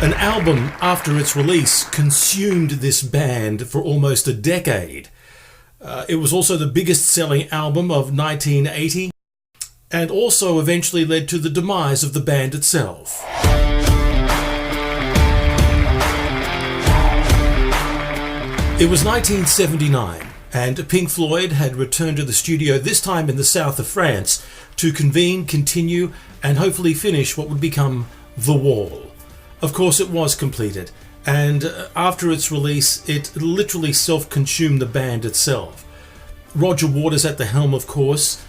An album after its release consumed this band for almost a decade. It was also the biggest selling album of 1980 and also eventually led to the demise of the band itself. It was 1979 and Pink Floyd had returned to the studio, this time in the south of France, to convene, continue and hopefully finish what would become The Wall. Of course it was completed, and after its release it literally self-consumed the band itself. Roger Waters at the helm, of course,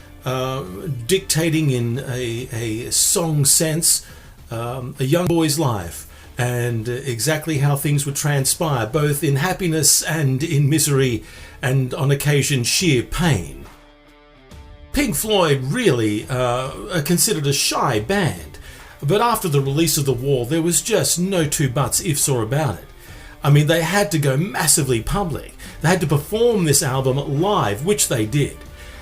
dictating in a song sense a young boy's life and exactly how things would transpire, both in happiness and in misery and on occasion sheer pain. Pink Floyd really are considered a shy band. But after the release of The Wall, there was just no two buts, ifs or about it. I mean, they had to go massively public. They had to perform this album live, which they did.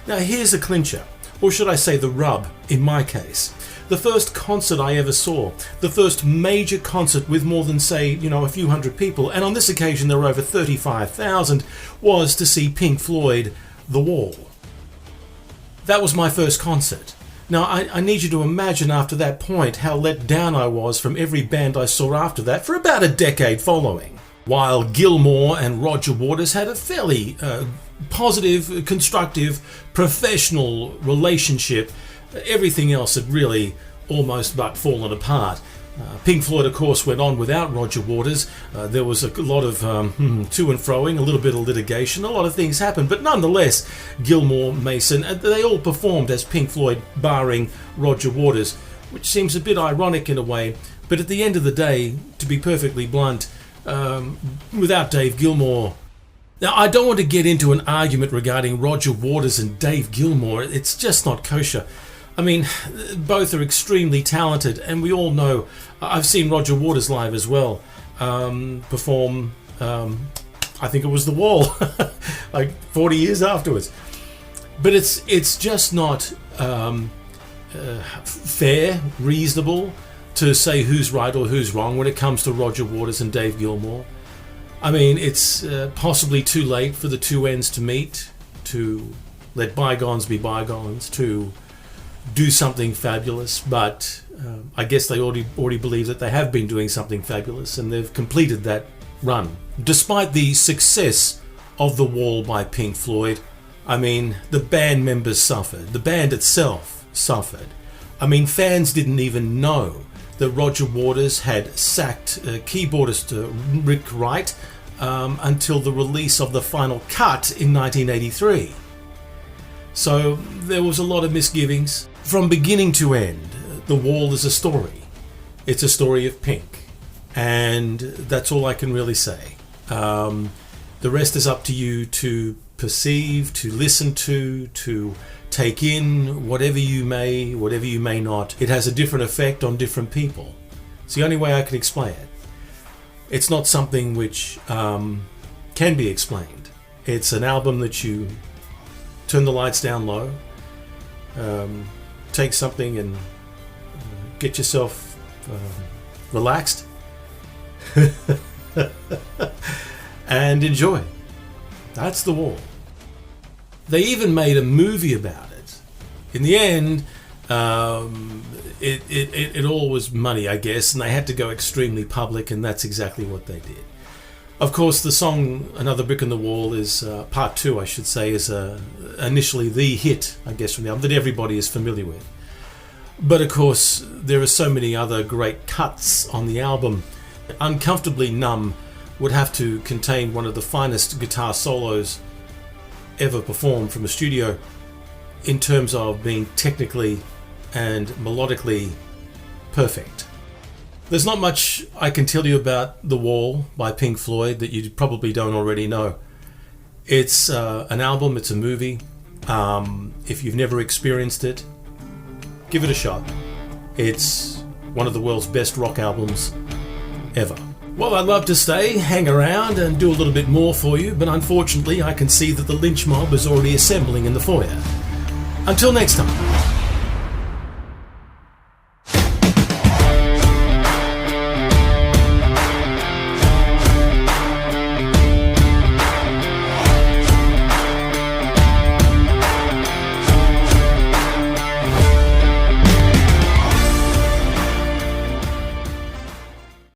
Now here's a clincher, or should I say the rub in my case. The first concert I ever saw, the first major concert with more than, say, a few hundred people, and on this occasion there were over 35,000, was to see Pink Floyd, The Wall. That was my first concert. Now, I need you to imagine after that point how let down I was from every band I saw after that for about a decade following. While Gilmour and Roger Waters had a fairly positive, constructive, professional relationship, everything else had really almost but fallen apart. Pink Floyd, of course, went on without Roger Waters. There was a lot of to and froing, a little bit of litigation, a lot of things happened, but nonetheless, Gilmour, Mason, they all performed as Pink Floyd, barring Roger Waters, which seems a bit ironic in a way, but at the end of the day, to be perfectly blunt, without Dave Gilmour... Now, I don't want to get into an argument regarding Roger Waters and Dave Gilmour. It's just not kosher. I mean, both are extremely talented, and we all know. I've seen Roger Waters live as well, perform, I think it was The Wall, like 40 years afterwards. But it's just not fair, reasonable to say who's right or who's wrong when it comes to Roger Waters and Dave Gilmour. I mean, it's possibly too late for the two ends to meet, to let bygones be bygones, to do something fabulous, but I guess they already believe that they have been doing something fabulous and they've completed that run. Despite the success of The Wall by Pink Floyd, I mean, the band members suffered. The band itself suffered. I mean, fans didn't even know that Roger Waters had sacked keyboardist Rick Wright until the release of the final cut in 1983. So there was a lot of misgivings. From beginning to end, The Wall is a story. It's a story of Pink, and that's all I can really say. The rest is up to you to perceive, to listen to take in, whatever you may not. It has a different effect on different people. It's the only way I can explain it. It's not something which can be explained. It's an album that you turn the lights down low, take something and get yourself relaxed and enjoy. That's The Wall. They even made a movie about it. In the end, it all was money, I guess, and they had to go extremely public, and that's exactly what they did. Of course, the song Another Brick in the Wall is part two, I should say, is initially the hit, I guess, from the album that everybody is familiar with. But of course, there are so many other great cuts on the album. Uncomfortably Numb would have to contain one of the finest guitar solos ever performed from a studio in terms of being technically and melodically perfect. There's not much I can tell you about The Wall by Pink Floyd that you probably don't already know. It's an album, it's a movie. If you've never experienced it, give it a shot. It's one of the world's best rock albums ever. Well, I'd love to stay, hang around and do a little bit more for you, but unfortunately I can see that the lynch mob is already assembling in the foyer. Until next time.